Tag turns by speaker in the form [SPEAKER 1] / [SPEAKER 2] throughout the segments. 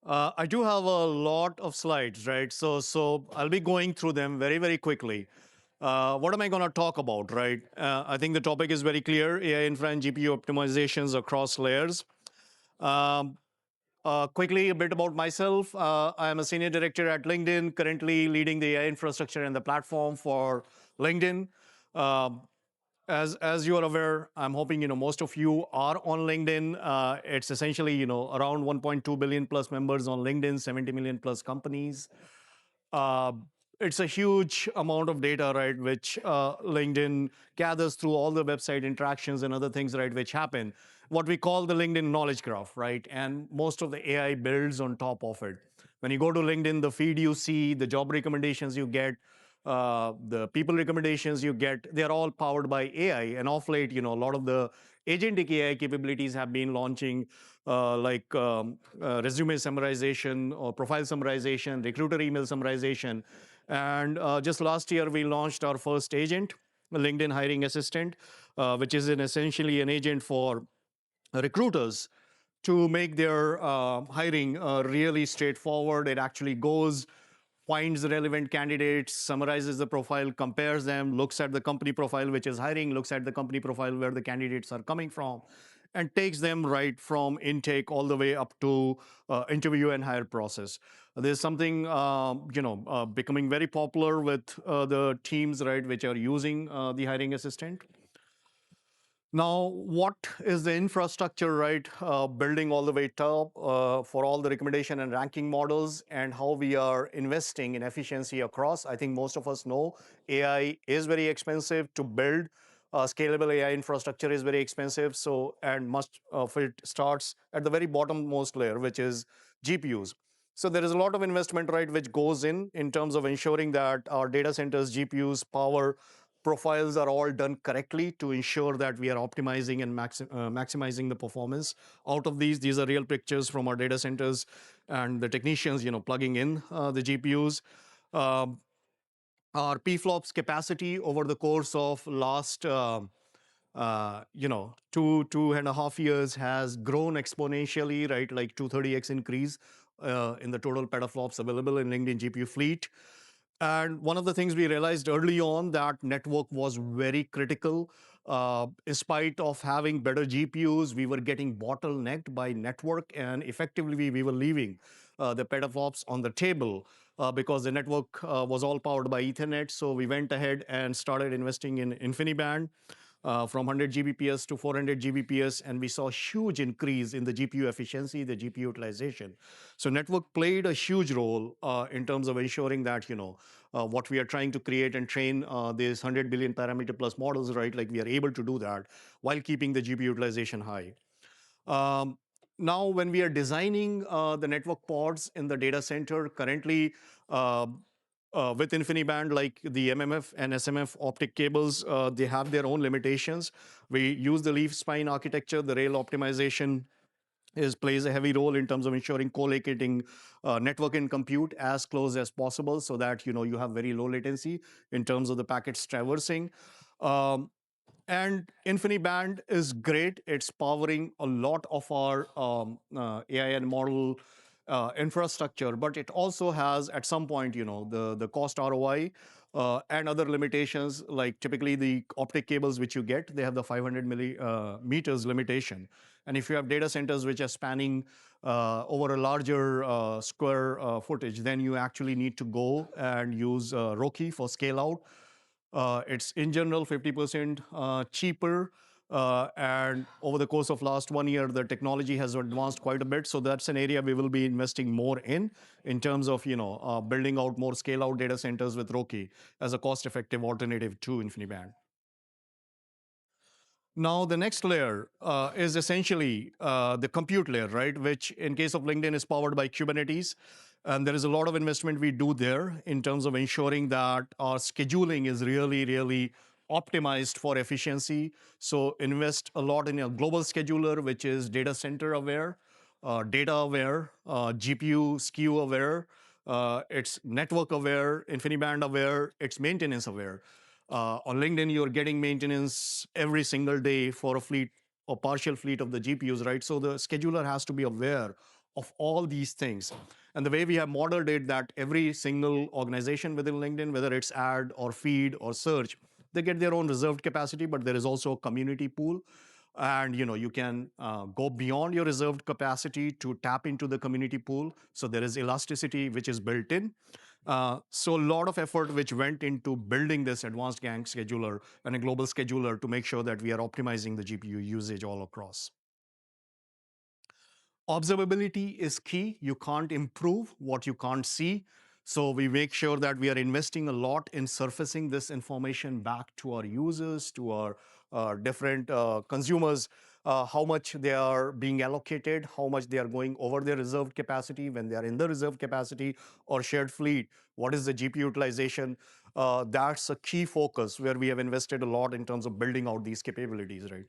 [SPEAKER 1] I do have a lot of slides, right? So I'll be going through them very, very quickly. What am I going to talk about, right? I think the topic is very clear: AI infra and GPU optimizations across layers. Um, Quickly, a bit about myself. I am a senior director at LinkedIn, currently leading the AI infrastructure and the platform for LinkedIn. Um, as you are aware, I'm hoping most of you are on LinkedIn. It's essentially around 1.2 billion plus members on LinkedIn, 70 million plus companies. Uh, it's a huge amount of data, right, which LinkedIn gathers through all the website interactions and other things, right, which happen. What we call the LinkedIn knowledge graph, right, and most of the AI builds on top of it. When you go to LinkedIn, the feed you see, the job recommendations you get, the people recommendations you get, they're all powered by AI. And off late, a lot of the agentic AI capabilities have been launching, resume summarization or profile summarization, recruiter email summarization. And just last year, we launched our first agent, LinkedIn Hiring Assistant, which is essentially an agent for recruiters to make their hiring really straightforward. It actually goes, finds the relevant candidates, summarizes the profile, compares them, looks at the company profile which is hiring, looks at the company profile where the candidates are coming from, and takes them right from intake all the way up to interview and hire process. There's something becoming very popular with the teams, right, which are using the hiring assistant. Now, what is the infrastructure, right? Building all the way top for all the recommendation and ranking models, and how we are investing in efficiency across. I think most of us know AI is very expensive to build. Scalable AI infrastructure is very expensive. So, and much of it starts at the very bottommost layer, which is GPUs. So there is a lot of investment, right, which goes in terms of ensuring that our data centers, GPUs, power, profiles are all done correctly to ensure that we are optimizing and maximizing the performance out of these. These are real pictures from our data centers and the technicians, plugging in the GPUs. Um, our PFLOPS capacity over the course of last, 2.5 years has grown exponentially, right? Like 230x increase in the total petaflops available in LinkedIn GPU fleet. And one of the things we realized early on that network was very critical. In spite of having better GPUs, we were getting bottlenecked by network, and effectively we were leaving the petaflops on the table because the network was all powered by Ethernet. So we went ahead and started investing in InfiniBand from 100 Gbps to 400 Gbps, and we saw a huge increase in the GPU efficiency, the GPU utilization. So network played a huge role in terms of ensuring that what we are trying to create and train these 100 billion parameter plus models, right? Like we are able to do that while keeping the GPU utilization high. Um, Now, when we are designing the network pods in the data center, currently uh, with InfiniBand, like the MMF and SMF optic cables, they have their own limitations. We use the leaf spine architecture. The rail optimization plays a heavy role in terms of ensuring co-locating network and compute as close as possible, so that you have very low latency in terms of the packets traversing. Um, and InfiniBand is great. It's powering a lot of our AI and model infrastructure, but it also has, at some point, the cost ROI and other limitations. Like typically the optic cables which you get, they have the 500 meters limitation. And if you have data centers which are spanning over a larger square footage, then you actually need to go and use Roki for scale out. It's in general 50% cheaper. And over the course of last 1 year, the technology has advanced quite a bit. So that's an area we will be investing more in terms of building out more scale out data centers with Roki as a cost effective alternative to InfiniBand. Now, the next layer is essentially the compute layer, right? Which, in case of LinkedIn, is powered by Kubernetes. And there is a lot of investment we do there in terms of ensuring that our scheduling is really, really optimized for efficiency. So, invest a lot in a global scheduler, which is data center aware, data aware, GPU SKU aware, it's network aware, InfiniBand aware, it's maintenance aware. On LinkedIn, you're getting maintenance every single day for a fleet or partial fleet of the GPUs, right? So the scheduler has to be aware of all these things. And the way we have modeled it, that every single organization within LinkedIn, whether it's ad or feed or search, they get their own reserved capacity, but there is also a community pool. And you can go beyond your reserved capacity to tap into the community pool. So there is elasticity which is built in. So a lot of effort which went into building this advanced gang scheduler and a global scheduler to make sure that we are optimizing the GPU usage all across. Observability is key. You can't improve what you can't see. So we make sure that we are investing a lot in surfacing this information back to our users, to our different consumers, how much they are being allocated, how much they are going over their reserved capacity when they are in the reserved capacity or shared fleet, what is the GPU utilization. That's a key focus where we have invested a lot in terms of building out these capabilities, right?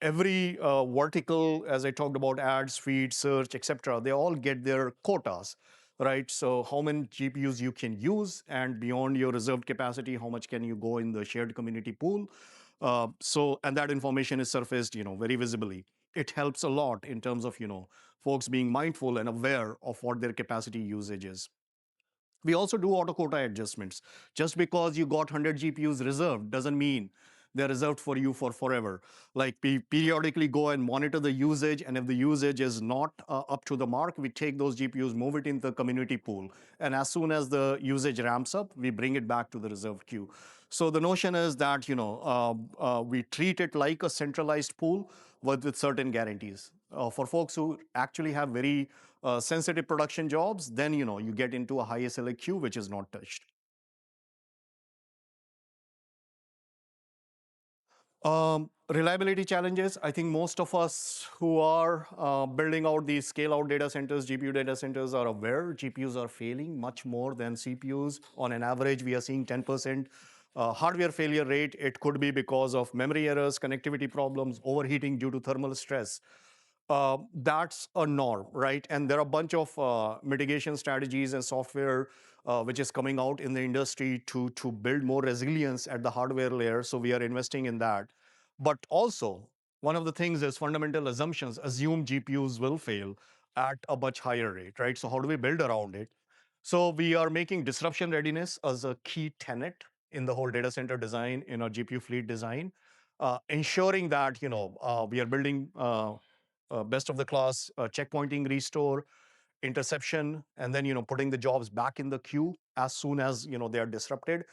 [SPEAKER 1] Every vertical, as I talked about, ads, feed, search, etc., they all get their quotas, right? So how many GPUs you can use, and beyond your reserved capacity, how much can you go in the shared community pool? And that information is surfaced, very visibly. It helps a lot in terms of, folks being mindful and aware of what their capacity usage is. We also do auto quota adjustments. Just because you got 100 GPUs reserved doesn't mean they're reserved for you for forever. Like, we periodically go and monitor the usage, and if the usage is not up to the mark, we take those GPUs, move it into the community pool, and as soon as the usage ramps up, we bring it back to the reserved queue. So the notion is that we treat it like a centralized pool with certain guarantees. For folks who actually have very sensitive production jobs, then you get into a high SLA queue which is not touched. Reliability challenges. I think most of us who are building out these scale-out data centers, GPU data centers, are aware GPUs are failing much more than CPUs. On an average, we are seeing 10% hardware failure rate. It could be because of memory errors, connectivity problems, overheating due to thermal stress. That's a norm, right? And there are a bunch of mitigation strategies and software which is coming out in the industry to build more resilience at the hardware layer. So we are investing in that. But also, one of the things is fundamental assumptions assume GPUs will fail at a much higher rate, right? So how do we build around it? So we are making disruption readiness as a key tenet in the whole data center design, in our GPU fleet design, ensuring that we are building best of the class checkpointing, restore, interception, and then putting the jobs back in the queue as soon as they are disrupted.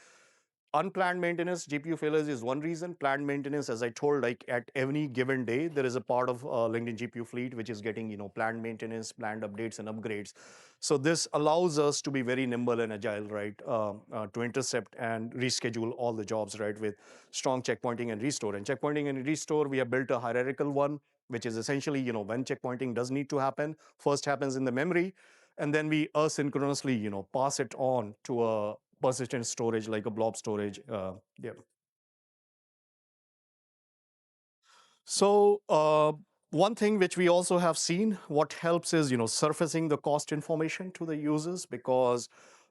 [SPEAKER 1] Unplanned maintenance, GPU failures is one reason. Planned maintenance, as I told, like at any given day, there is a part of LinkedIn GPU fleet which is getting planned maintenance, planned updates and upgrades. So this allows us to be very nimble and agile, right, to intercept and reschedule all the jobs, right, with strong checkpointing and restore. And checkpointing and restore, we have built a hierarchical one, which is essentially, when checkpointing does need to happen, first happens in the memory, and then we asynchronously, pass it on to a persistent storage like a blob storage. Yeah. So one thing which we also have seen, what helps is surfacing the cost information to the users, because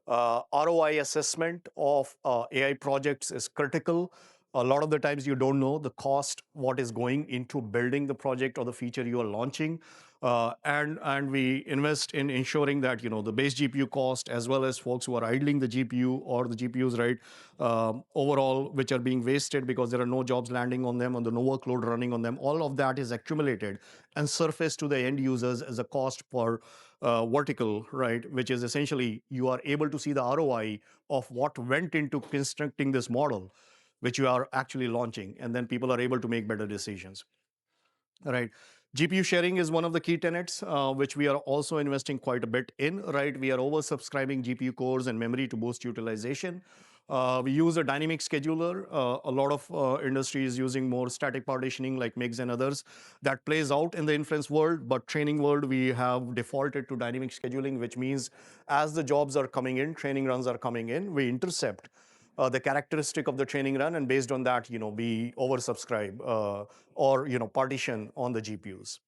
[SPEAKER 1] ROI assessment of AI projects is critical. A lot of the times you don't know the cost, what is going into building the project or the feature you are launching. And we invest in ensuring that the base GPU cost, as well as folks who are idling the GPU or the GPUs, right, overall, which are being wasted because there are no jobs landing on them, or the no workload running on them, all of that is accumulated and surfaced to the end users as a cost per vertical, right, which is essentially you are able to see the ROI of what went into constructing this model, which you are actually launching, and then people are able to make better decisions. Right. GPU sharing is one of the key tenets, which we are also investing quite a bit in, right? We are oversubscribing GPU cores and memory to boost utilization. We use a dynamic scheduler. A lot of industries using more static partitioning like MIGs and others. That plays out in the inference world, but training world, we have defaulted to dynamic scheduling, which means as the jobs are coming in, training runs are coming in, we intercept the characteristic of the training run, and based on that, we oversubscribe or partition on the GPUs.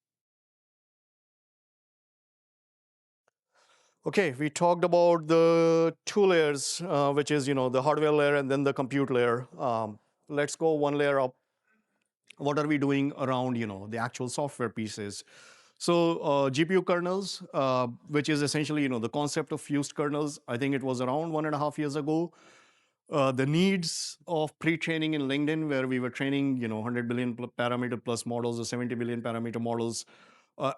[SPEAKER 1] Okay, we talked about the two layers, which is the hardware layer and then the compute layer. Let's go one layer up. What are we doing around the actual software pieces? So GPU kernels, which is essentially the concept of fused kernels. I think it was around 1.5 years ago. The needs of pre-training in LinkedIn, where we were training 100 billion parameter plus models or 70 billion parameter models,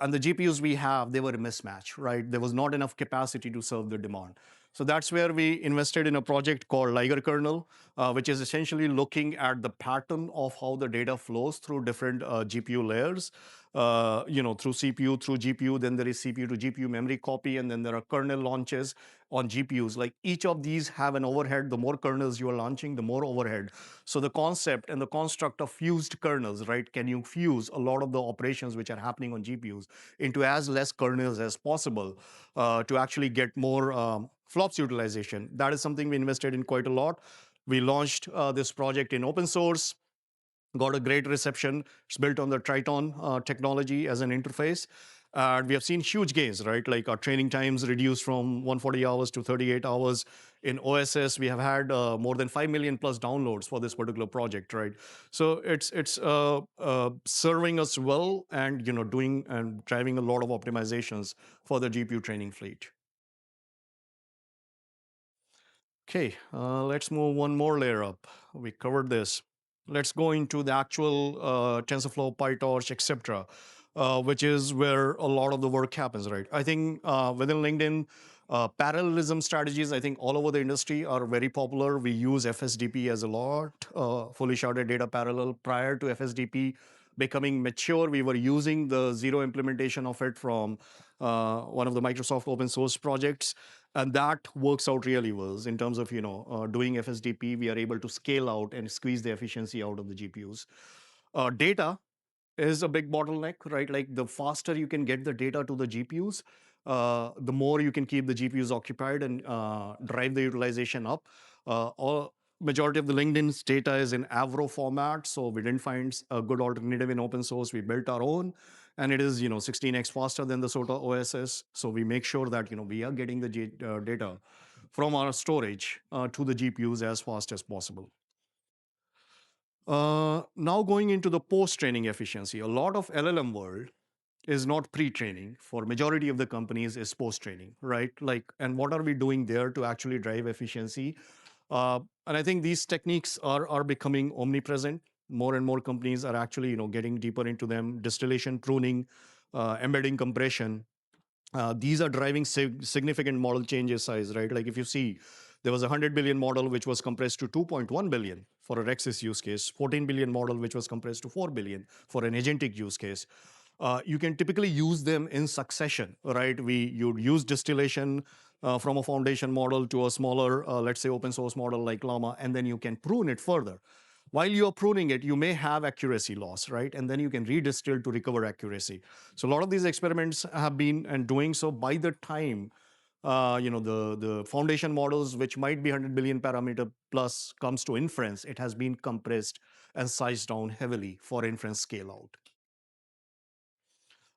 [SPEAKER 1] and the GPUs we have, they were a mismatch, right? There was not enough capacity to serve the demand. So that's where we invested in a project called Liger Kernel, which is essentially looking at the pattern of how the data flows through different GPU layers. Through CPU, through GPU, then there is CPU to GPU memory copy, and then there are kernel launches on GPUs. Like each of these have an overhead. The more kernels you are launching, the more overhead. So the concept and the construct of fused kernels, right? Can you fuse a lot of the operations which are happening on GPUs into as less kernels as possible to actually get more flops utilization? That is something we invested in quite a lot. We launched this project in open source, got a great reception. It's built on the Triton technology as an interface. We have seen huge gains, right? Like our training times reduced from 140 hours to 38 hours. In OSS, we have had more than 5 million plus downloads for this particular project, right? So it's serving us well, and doing and driving a lot of optimizations for the GPU training fleet. Okay, let's move one more layer up. We covered this. Let's go into the actual TensorFlow, PyTorch, etc., which is where a lot of the work happens, right? I think within LinkedIn, parallelism strategies, I think all over the industry are very popular. We use FSDP as a lot, fully sharded data parallel. Prior to FSDP becoming mature, we were using the zero implementation of it from one of the Microsoft open source projects. And that works out really well in terms of doing FSDP. We are able to scale out and squeeze the efficiency out of the GPUs. Data is a big bottleneck, right? Like the faster you can get the data to the GPUs, the more you can keep the GPUs occupied and drive the utilization up. All Majority of the LinkedIn's data is in Avro format, so we didn't find a good alternative in open source. We built our own, and it is 16x faster than the SOTA OSS. So we make sure that we are getting the data from our storage to the GPUs as fast as possible. Now going into the post-training efficiency, a lot of LLM world is not pre-training. For majority of the companies is post-training, right? Like, and what are we doing there to actually drive efficiency? And I think these techniques are becoming omnipresent. More and more companies are actually getting deeper into them. Distillation, pruning, embedding compression. These are driving significant model changes size, right? Like if you see, there was a 100 billion model which was compressed to 2.1 billion for a Rexis use case, 14 billion model which was compressed to 4 billion for an agentic use case. You can typically use them in succession, right? You'd use distillation from a foundation model to a smaller, let's say, open source model like Llama, and then you can prune it further. While you're pruning it, you may have accuracy loss, right? And then you can redistill to recover accuracy. So a lot of these experiments have been and doing so. By the time the foundation models, which might be 100 billion parameter plus, comes to inference, it has been compressed and sized down heavily for inference scale out.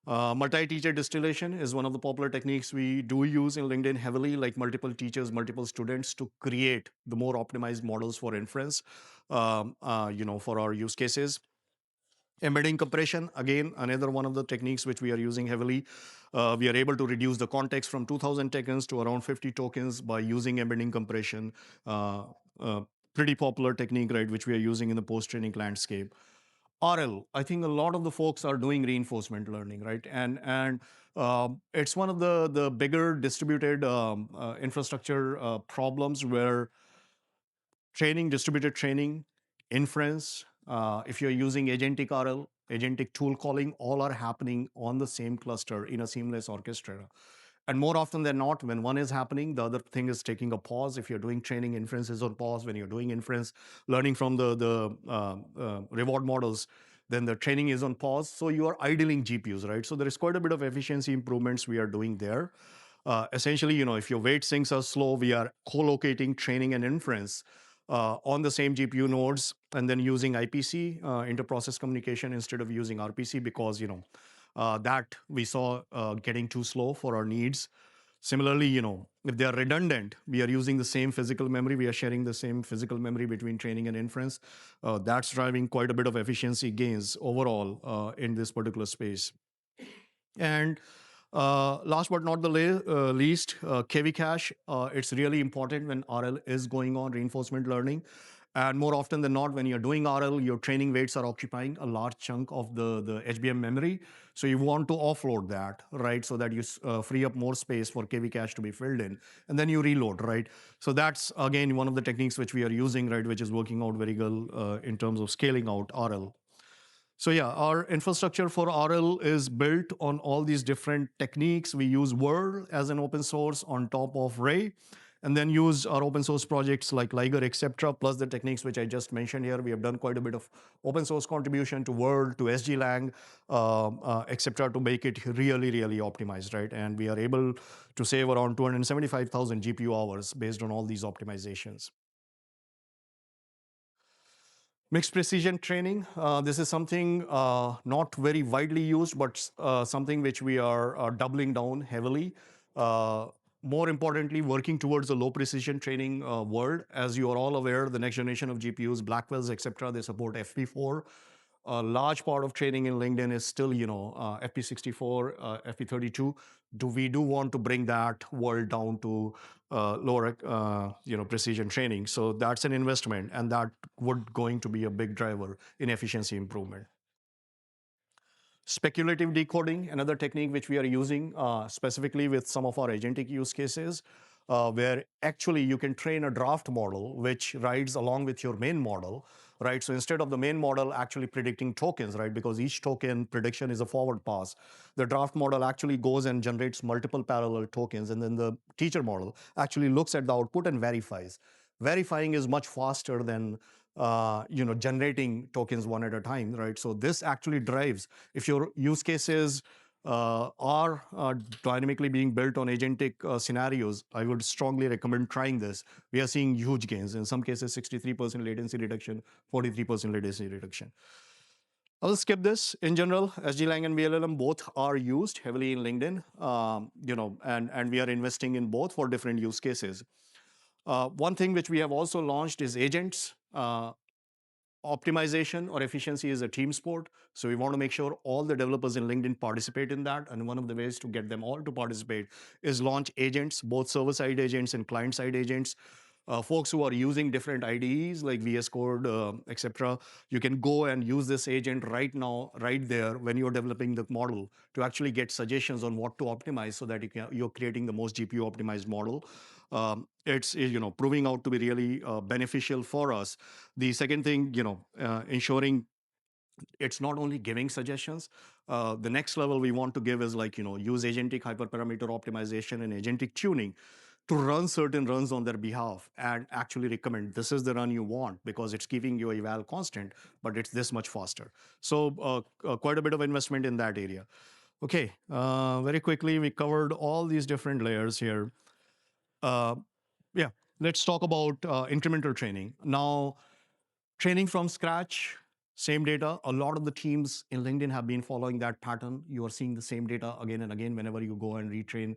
[SPEAKER 1] Multi-teacher distillation is one of the popular techniques we do use in LinkedIn heavily, like multiple teachers, multiple students, to create the more optimized models for inference, for our use cases. Embedding compression, again, another one of the techniques which we are using heavily. We are able to reduce the context from 2,000 tokens to around 50 tokens by using embedding compression. Pretty popular technique, right, which we are using in the post-training landscape. RL, I think a lot of the folks are doing reinforcement learning, right? And it's one of the bigger distributed infrastructure problems where distributed training, inference, if you're using agentic RL, agentic tool calling, all are happening on the same cluster in a seamless orchestra. And more often than not, when one is happening, the other thing is taking a pause. If you're doing training, inference is on pause. When you're doing inference, learning from the reward models, then the training is on pause. So you are idling GPUs, right? So there is quite a bit of efficiency improvements we are doing there. Essentially, if your weight sinks are slow, we are co-locating training and inference on the same GPU nodes, and then using IPC, inter-process communication, instead of using RPC, because that we saw getting too slow for our needs. Similarly, if they are redundant, we are using the same physical memory. We are sharing the same physical memory between training and inference. That's driving quite a bit of efficiency gains overall in this particular space. And last but not the least, KV cache. It's really important when RL is going on, reinforcement learning. And more often than not, when you're doing RL, your training weights are occupying a large chunk of the HBM memory. So you want to offload that, right? So that you free up more space for KV cache to be filled in. And then you reload, right? So that's, again, one of the techniques which we are using, right? Which is working out very well in terms of scaling out RL. So yeah, our infrastructure for RL is built on all these different techniques. We use Whirl as an open source on top of Ray, and then use our open source projects like Liger, etc., plus the techniques which I just mentioned here. We have done quite a bit of open source contribution to Whirl, to SGLang, etc., to make it really, really optimized, right? And we are able to save around 275,000 GPU hours based on all these optimizations. Mixed precision training. This is something not very widely used, but something which we are doubling down heavily. Uh, More importantly, working towards a low precision training world. As you are all aware, the next generation of GPUs, Blackwells, etc., they support FP4. A large part of training in LinkedIn is still, FP64, FP32. We do want to bring that world down to lower, precision training. So that's an investment, and that would going to be a big driver in efficiency improvement. Speculative decoding, another technique which we are using specifically with some of our agentic use cases, where actually you can train a draft model which rides along with your main model, right? So instead of the main model actually predicting tokens, right? Because each token prediction is a forward pass, the draft model actually goes and generates multiple parallel tokens, and then the teacher model actually looks at the output and verifies. Verifying is much faster than generating tokens one at a time, right? So this actually drives, if your use cases are dynamically being built on agentic scenarios, I would strongly recommend trying this. We are seeing huge gains, in some cases 63% latency reduction, 43% latency reduction. I'll skip this. In general, SGLang and VLLM both are used heavily in LinkedIn, and we are investing in both for different use cases. One thing which we have also launched is agents. Optimization or efficiency is a team sport. So we want to make sure all the developers in LinkedIn participate in that. And one of the ways to get them all to participate is launch agents, both server-side agents and client-side agents. Folks who are using different IDEs like VS Code, etc., you can go and use this agent right now, right there, when you're developing the model, to actually get suggestions on what to optimize so that you're creating the most GPU optimized model. It's proving out to be really beneficial for us. The second thing, ensuring it's not only giving suggestions. The next level we want to give is use agentic hyperparameter optimization and agentic tuning to run certain runs on their behalf and actually recommend this is the run you want because it's keeping your eval constant, but it's this much faster. So quite a bit of investment in that area. Okay, very quickly, we covered all these different layers here. Uh, yeah, let's talk about incremental training. Now, training from scratch, same data. A lot of the teams in LinkedIn have been following that pattern. You are seeing the same data again and again whenever you go and retrain.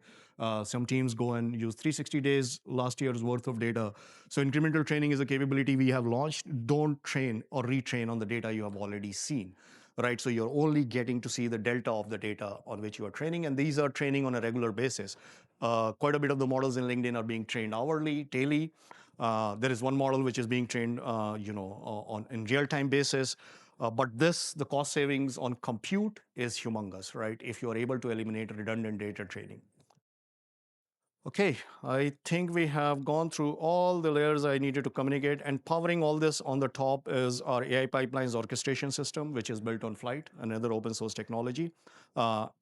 [SPEAKER 1] Some teams go and use 360 days last year's worth of data. So incremental training is a capability we have launched. Don't train or retrain on the data you have already seen, right? So you're only getting to see the delta of the data on which you are training, and these are training on a regular basis. Quite a bit of the models in LinkedIn are being trained hourly, daily. There is one model which is being trained, on in real-time basis. But the cost savings on compute is humongous, right? If you are able to eliminate redundant data training. Okay, I think we have gone through all the layers I needed to communicate, and powering all this on the top is our AI pipelines orchestration system, which is built on Flight, another open source technology.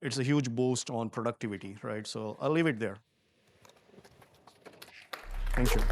[SPEAKER 1] It's a huge boost on productivity, right? So I'll leave it there. Thank you.